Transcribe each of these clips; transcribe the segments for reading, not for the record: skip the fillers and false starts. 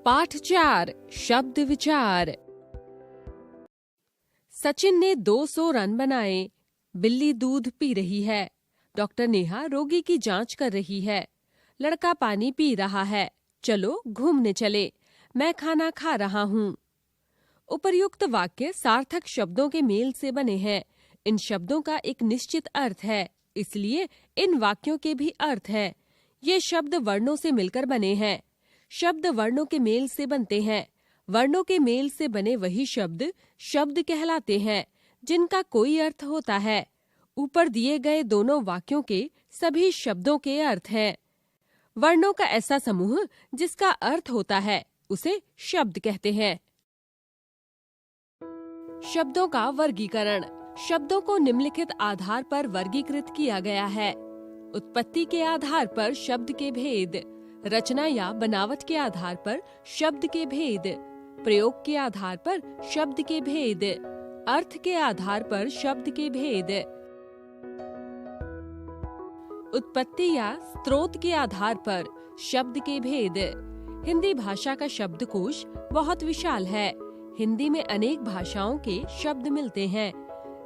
पाठ 4 शब्द विचार। सचिन ने 200 रन बनाए। बिल्ली दूध पी रही है। डॉक्टर नेहा रोगी की जांच कर रही है। लड़का पानी पी रहा है। चलो घूमने चले। मैं खाना खा रहा हूँ। उपर्युक्त वाक्य सार्थक शब्दों के मेल से बने हैं। इन शब्दों का एक निश्चित अर्थ है, इसलिए इन वाक्यों के भी अर्थ हैं। ये शब्द वर्णों से मिलकर बने हैं। शब्द वर्णों के मेल से बनते हैं। वर्णों के मेल से बने वही शब्द शब्द कहलाते हैं, जिनका कोई अर्थ होता है। ऊपर दिए गए दोनों वाक्यों के सभी शब्दों के अर्थ हैं। वर्णों का ऐसा समूह जिसका अर्थ होता है, उसे शब्द कहते हैं। शब्दों का वर्गीकरण। शब्दों को निम्नलिखित आधार पर वर्गीकृत किया गया है। उत्पत्ति के आधार पर शब्द के भेद, रचना या बनावट के आधार पर शब्द के भेद, प्रयोग के आधार पर शब्द के भेद, अर्थ के आधार पर शब्द के भेद। उत्पत्ति या स्रोत के आधार पर शब्द के भेद। हिंदी भाषा का शब्दकोश बहुत विशाल है। हिंदी में अनेक भाषाओं के शब्द मिलते हैं।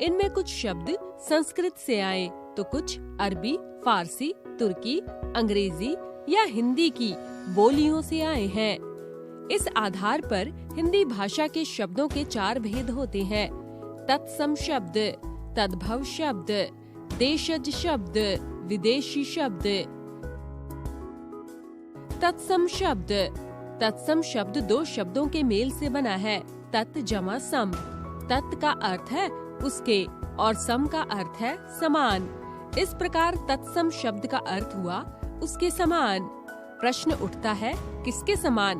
इनमें कुछ शब्द संस्कृत से आए तो कुछ अरबी, फारसी, तुर्की, अंग्रेजी या हिंदी की बोलियों से आए हैं। इस आधार पर हिंदी भाषा के शब्दों के 4 भेद होते हैं: तत्सम शब्द, तद्भव शब्द, देशज शब्द, विदेशी शब्द। तत्सम शब्द। तत्सम शब्द 2 शब्दों के मेल से बना है, तत् जमा सम। तत् का अर्थ है उसके और सम का अर्थ है समान। इस प्रकार तत्सम शब्द का अर्थ हुआ उसके समान। प्रश्न उठता है, किसके समान?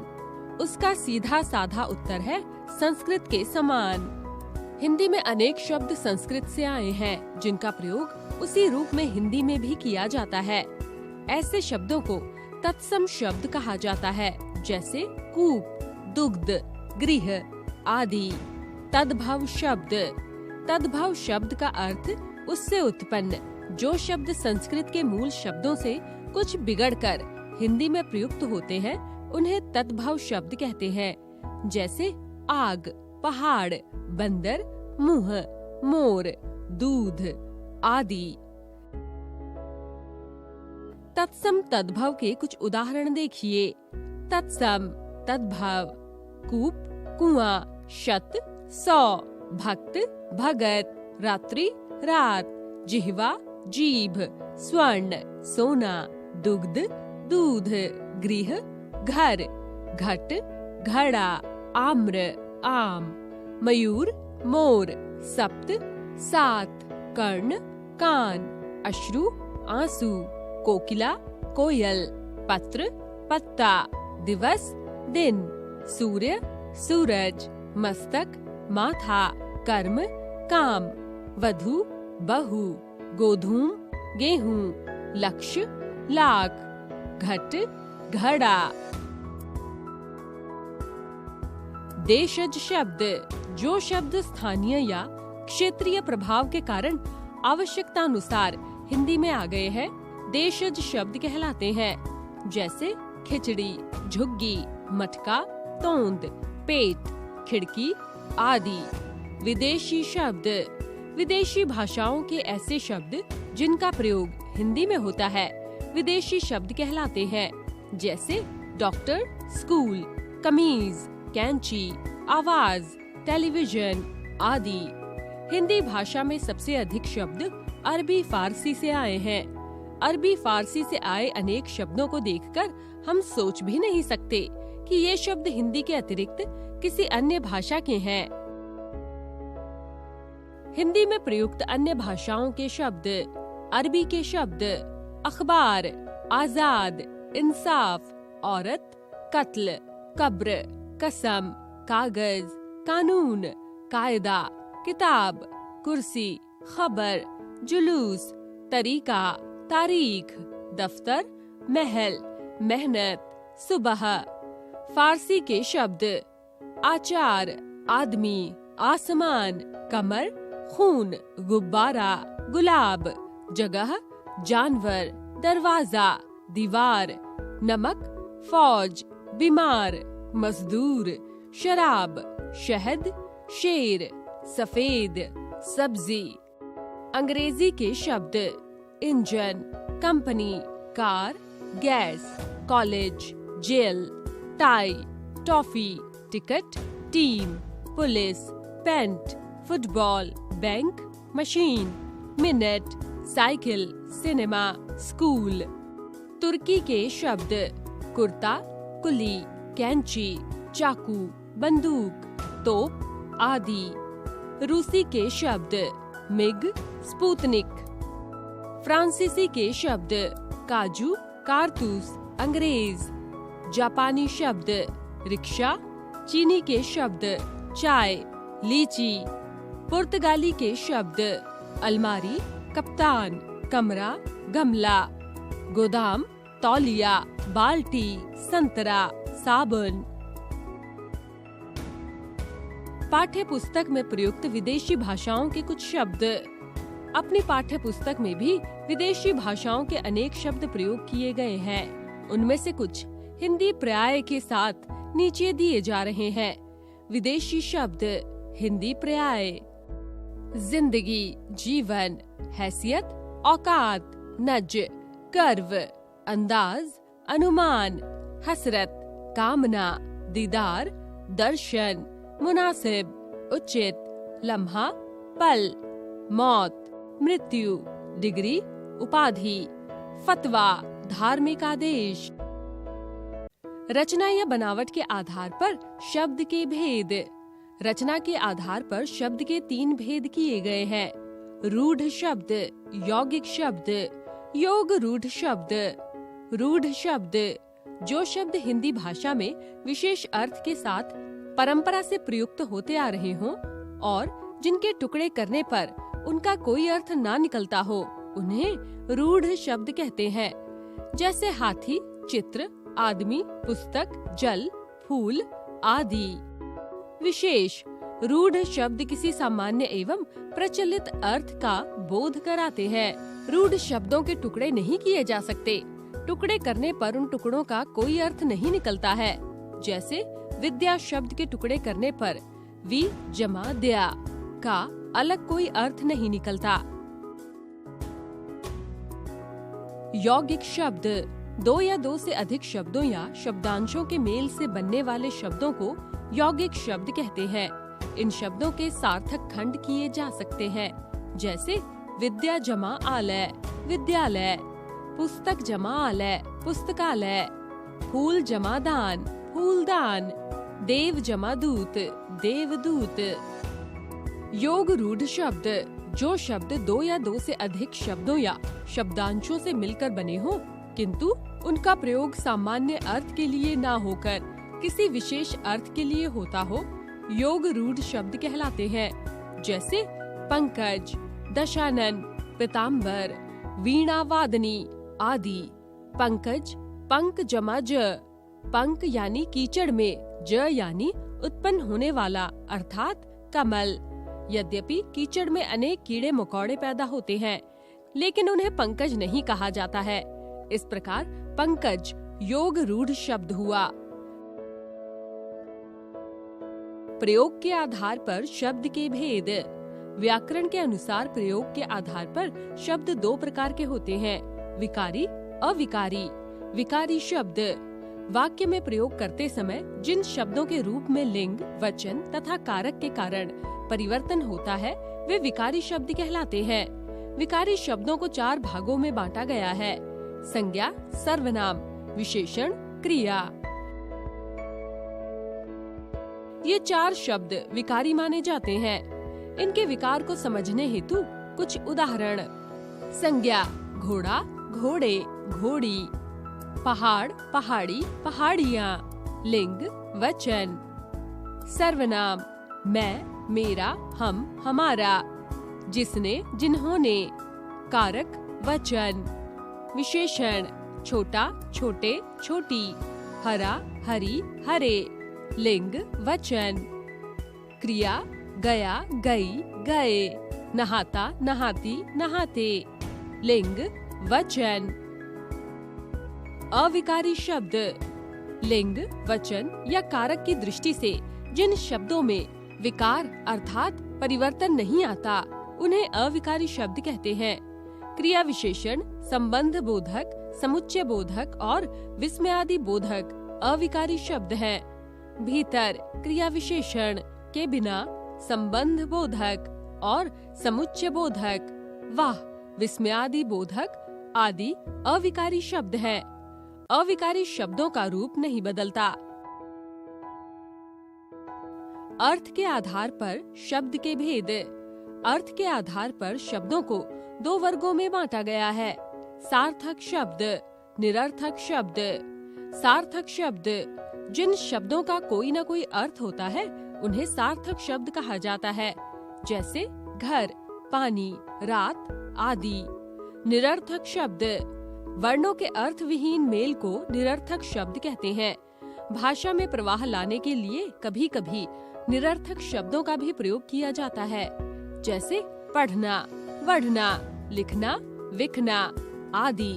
उसका सीधा साधा उत्तर है संस्कृत के समान। हिंदी में अनेक शब्द संस्कृत से आए हैं, जिनका प्रयोग उसी रूप में हिंदी में भी किया जाता है। ऐसे शब्दों को तत्सम शब्द कहा जाता है, जैसे कूप, दुग्ध, गृह आदि। तद्भव शब्द। तद्भव शब्द का अर्थ उससे उत्पन्न। जो शब्द संस्कृत के मूल शब्दों से कुछ बिगड़कर हिंदी में प्रयुक्त होते हैं, उन्हें तद्भव शब्द कहते हैं, जैसे आग, पहाड़, बंदर, मुंह, मोर, दूध आदि। तत्सम तद्भव के कुछ उदाहरण देखिए। तत्सम, तद्भव, कूप, कुआं, शत, 100, भक्त, भगत, रात्रि, रात, जिह्वा, जीभ, स्वर्ण, सोना, दुग्ध, दूध, गृह, घर, घट, घड़ा, आम्र, आम, मयूर, मोर, सप्त, 7, कर्ण, कान, अश्रु, आंसू, कोकिला, कोयल, पत्र, पत्ता, दिवस, दिन, सूर्य, सूरज, मस्तक, माथा, कर्म, काम, वधू, बहू, गोधूम, गेहूं, लक्ष्य, लाख, घट, घड़ा। देशज शब्द। जो शब्द स्थानीय या क्षेत्रीय प्रभाव के कारण आवश्यकतानुसार हिंदी में आ गए हैं, देशज शब्द कहलाते हैं, जैसे खिचड़ी, झुग्गी, मटका, तोंद, पेट, खिड़की आदि। विदेशी शब्द। विदेशी भाषाओं के ऐसे शब्द जिनका प्रयोग हिंदी में होता है, विदेशी शब्द कहलाते हैं, जैसे डॉक्टर, स्कूल, कमीज, कैंची, आवाज, टेलीविजन आदि। हिंदी भाषा में सबसे अधिक शब्द अरबी फारसी से आए हैं। अरबी फारसी से आए अनेक शब्दों को देखकर हम सोच भी नहीं सकते कि ये शब्द हिंदी के अतिरिक्त किसी अन्य भाषा के हैं। हिंदी में प्रयुक्त अन्य भाषाओं के शब्द। अरबी के शब्द: अखबार, आजाद, इंसाफ, औरत, कत्ल, कब्र, कसम, कागज, कानून, कायदा, किताब, कुर्सी, खबर, जुलूस, तरीका, तारीख, दफ्तर, महल, मेहनत, सुबह। फारसी के शब्द: आचार, आदमी, आसमान, कमर, खून, गुब्बारा, गुलाब, जगह, जानवर, दरवाजा, दीवार, नमक, फौज, बीमार, मजदूर, शराब, शहद, शेर, सफेद, सब्जी। अंग्रेजी के शब्द engine, company, car, gas, college, jail, tie, toffee, ticket, team, police, paint, football, bank, machine, minute, cycle, cinema, school. तुर्की के शब्द कुर्ता, कुली, कैंची, चाकू, बंदूक, तोप आदि। रूसी के शब्द मिग, स्पुतनिक। फ्रांसीसी के शब्द काजू, कारतूस, अंग्रेज। जापानी शब्द रिक्शा। चीनी के शब्द चाय, लीची। पुर्तगाली के शब्द अलमारी, कप्तान, कमरा, गमला। गोदाम, तौलिया, बाल्टी, संतरा, साबुन। पाठ्य पुस्तक में प्रयुक्त विदेशी भाषाओं के कुछ शब्द। अपनी पाठ्य पुस्तक में भी विदेशी भाषाओं के अनेक शब्द प्रयोग किए गए हैं। उनमें से कुछ हिंदी पर्याय के साथ नीचे दिए जा रहे हैं। विदेशी शब्द हिंदी पर्याय। जिंदगी, जीवन, हैसियत, औकात, नज, कर्व, अंदाज, अनुमान, हसरत, कामना, दीदार, दर्शन, मुनासिब, उचित, लम्हा, पल, मौत, मृत्यु, डिग्री, उपाधि, फतवा, धार्मिक आदेश। रचना या बनावट के आधार पर शब्द के भेद। रचना के आधार पर शब्द के 3 भेद किए गए हैं। रूढ़ शब्द, यौगिक शब्द, योग रूढ़ शब्द। रूढ़ शब्द जो शब्द हिंदी भाषा में विशेष अर्थ के साथ परंपरा से प्रयुक्त होते आ रहे हों और जिनके टुकड़े करने पर उनका कोई अर्थ ना निकलता हो, उन्हें रूढ़ शब्द कहते हैं। जैसे हाथी, चित्र, आदमी, पुस्तक, जल, फूल आदि। विशेष रूढ़ शब्द किसी सामान्य एवं प्रचलित अर्थ का बोध कराते हैं। रूढ़ शब्दों के टुकड़े नहीं किए जा सकते। टुकड़े करने पर उन टुकड़ों का कोई अर्थ नहीं निकलता है। जैसे विद्या शब्द के टुकड़े करने पर वि जमा दया का अलग कोई अर्थ नहीं निकलता। यौगिक शब्द 2 या 2 से अधिक शब्दों या शब्दांशों के मेल से बनने वाले शब्दों को यौगिक शब्द कहते हैं। इन शब्दों के सार्थक खंड किए जा सकते हैं। जैसे विद्या जमा आलय, विद्यालय। पुस्तक जमा आलय, पुस्तकालय। फूल जमा दान, फूलदान। देव जमा दूत, देवदूत। योग रूढ़ शब्द जो शब्द 2 या 2 से अधिक शब्दों या शब्दांशों से मिलकर बने हों, किंतु उनका प्रयोग सामान्य अर्थ के लिए ना होकर किसी विशेष अर्थ के लिए होता हो, योग रूढ़ शब्द कहलाते हैं। जैसे पंकज, दशानन, पीताम्बर, वीणा वादनी आदि। पंकज पंक जमा ज, पंक यानी कीचड़ में, ज यानी उत्पन्न होने वाला अर्थात कमल। यद्यपि कीचड़ में अनेक कीड़े मकोड़े पैदा होते हैं, लेकिन उन्हें पंकज नहीं कहा जाता है। इस प्रकार पंकज योग रूढ़ शब्द हुआ। प्रयोग के आधार पर शब्द के भेद। व्याकरण के अनुसार प्रयोग के आधार पर शब्द 2 प्रकार के होते हैं, विकारी, अविकारी। विकारी शब्द वाक्य में प्रयोग करते समय जिन शब्दों के रूप में लिंग, वचन तथा कारक के कारण परिवर्तन होता है, वे विकारी शब्द कहलाते हैं। विकारी शब्दों को 4 भागों में बांटा गया है: संज्ञा, सर्वनाम, विशेषण, क्रिया। ये 4 शब्द विकारी माने जाते हैं। इनके विकार को समझने हेतु कुछ उदाहरण। संज्ञा घोड़ा, घोड़े, घोड़ी। पहाड़, पहाड़ी, पहाड़ियाँ। लिंग वचन। सर्वनाम मैं, मेरा, हम, हमारा। जिसने, जिन्होंने। कारक वचन। विशेषण छोटा, छोटे, छोटी। हरा, हरी, हरे। लिंग वचन। क्रिया गया, गई, गए। नहाता, नहाती, नहाते। लिंग वचन। अविकारी शब्द लिंग, वचन या कारक की दृष्टि से जिन शब्दों में विकार अर्थात परिवर्तन नहीं आता उन्हें अविकारी शब्द कहते हैं। क्रिया विशेषण संबंध बोधक, समुच्चय बोधक और विस्मयादि बोधक अविकारी शब्द हैं। भीतर क्रिया विशेषण के बिना संबंध बोधक और समुच्चय बोधक, वाह, विस्मयादि बोधक आदि अविकारी शब्द हैं। अविकारी शब्दों का रूप नहीं बदलता। अर्थ के आधार पर शब्द के भेद। अर्थ के आधार पर शब्दों को दो वर्गों में बांटा गया है, सार्थक शब्द, निरर्थक शब्द। सार्थक शब्द जिन शब्दों का कोई न कोई अर्थ होता है उन्हें सार्थक शब्द कहा जाता है, जैसे घर, पानी, रात आदि। निरर्थक शब्द वर्णों के अर्थ विहीन मेल को निरर्थक शब्द कहते हैं। भाषा में प्रवाह लाने के लिए कभी कभी निरर्थक शब्दों का भी प्रयोग किया जाता है, जैसे पढ़ना, बढ़ना, लिखना, विखना आदि।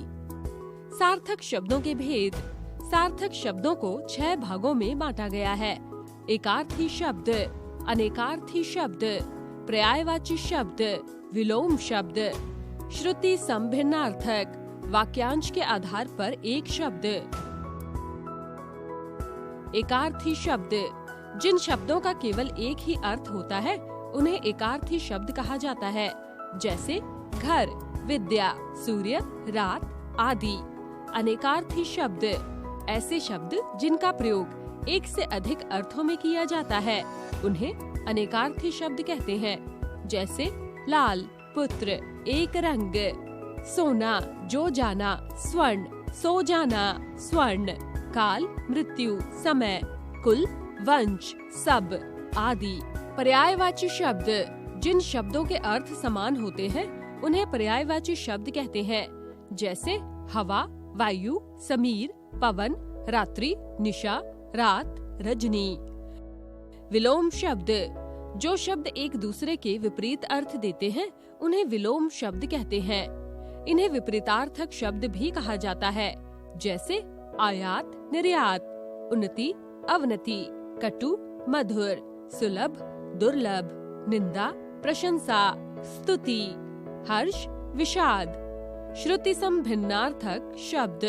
सार्थक शब्दों के भेद। सार्थक शब्दों को 6 भागों में बांटा गया है। एकार्थी शब्द, अनेकार्थी शब्द, पर्यायवाची शब्द, विलोम शब्द। श्रुति संभिन्नार्थक वाक्यांश के आधार पर एक शब्द। एकार्थी शब्द जिन शब्दों का केवल एक ही अर्थ होता है उन्हें एकार्थी शब्द कहा जाता है, जैसे घर, विद्या, सूर्य, रात आदि। अनेकार्थी शब्द ऐसे शब्द जिनका प्रयोग एक से अधिक अर्थों में किया जाता है उन्हें अनेकार्थी शब्द कहते हैं, जैसे लाल, पुत्र, एक रंग, सोना, जो जाना, स्वर्ण, सो जाना, स्वर्ण, काल, मृत्यु, समय, कुल, वंश, सब आदि। पर्यायवाची शब्द जिन शब्दों के अर्थ समान होते हैं उन्हें पर्यायवाची शब्द कहते हैं, जैसे हवा, वायु, समीर, पवन, रात्रि, निशा, रात, रजनी। विलोम शब्द जो शब्द एक दूसरे के विपरीत अर्थ देते हैं उन्हें विलोम शब्द कहते हैं। इन्हें विपरीतार्थक शब्द भी कहा जाता है, जैसे आयात, निर्यात, उन्नति, अवनति, कटु, मधुर, सुलभ, दुर्लभ, निंदा, प्रशंसा, स्तुति, हर्ष, विषाद। श्रुति संभिन्नार्थक शब्द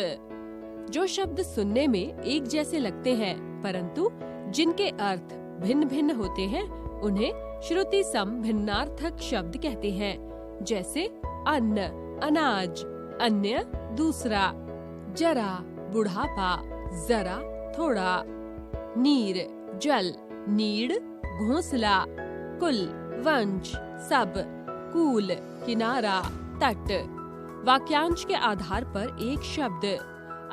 जो शब्द सुनने में एक जैसे लगते हैं परंतु जिनके अर्थ भिन्न भिन्न होते हैं उन्हें श्रुति संभिन्नार्थक शब्द कहते हैं, जैसे अन्न, अनाज, अन्य, दूसरा, जरा, बुढ़ापा, जरा, थोड़ा, नीर, जल, नीड़, घोंसला, कुल, वंश, सब, कूल, किनारा, तट। वाक्यांश के आधार पर एक शब्द।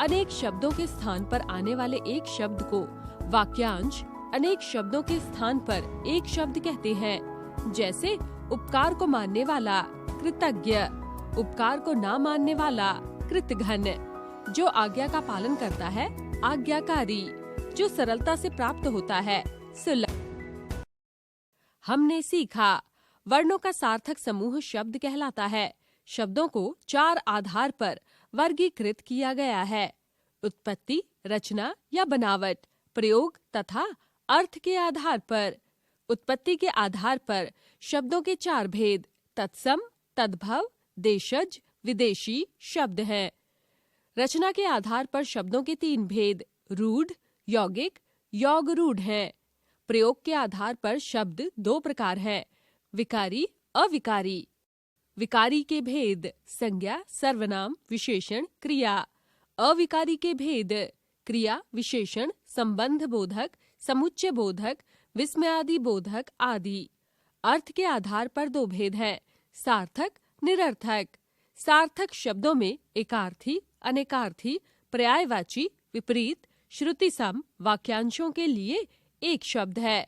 अनेक शब्दों के स्थान पर आने वाले एक शब्द को वाक्यांश अनेक शब्दों के स्थान पर एक शब्द कहते हैं, जैसे उपकार को मानने वाला, कृतज्ञ, उपकार को ना मानने वाला, कृतघ्न। जो आज्ञा का पालन करता है, आज्ञाकारी। जो सरलता से प्राप्त होता है, सुलभ। हमने सीखा वर्णों का सार्थक समूह शब्द कहलाता है। शब्दों को 4 आधार पर वर्गीकृत किया गया है, उत्पत्ति, रचना या बनावट, प्रयोग तथा अर्थ के आधार पर। उत्पत्ति के आधार पर शब्दों के 4 भेद तत्सम, तद्भव, देशज, विदेशी शब्द हैं। रचना के आधार पर शब्दों के 3 भेद रूढ़, यौगिक, योग रूढ़ हैं। प्रयोग के आधार पर शब्द 2 प्रकार हैं, विकारी, अविकारी। विकारी के भेद संज्ञा, सर्वनाम, विशेषण, क्रिया। अविकारी के भेद क्रिया, विशेषण, संबंध बोधक, समुच्चय बोधक, विस्मयादि बोधक आदि। अर्थ के आधार पर 2 भेद हैं, सार्थक, निरर्थक। सार्थक शब्दों में एकार्थी, अनेकार्थी, पर्यायवाची, विपरीत, श्रुति सम वाक्यांशों के लिए एक शब्द है।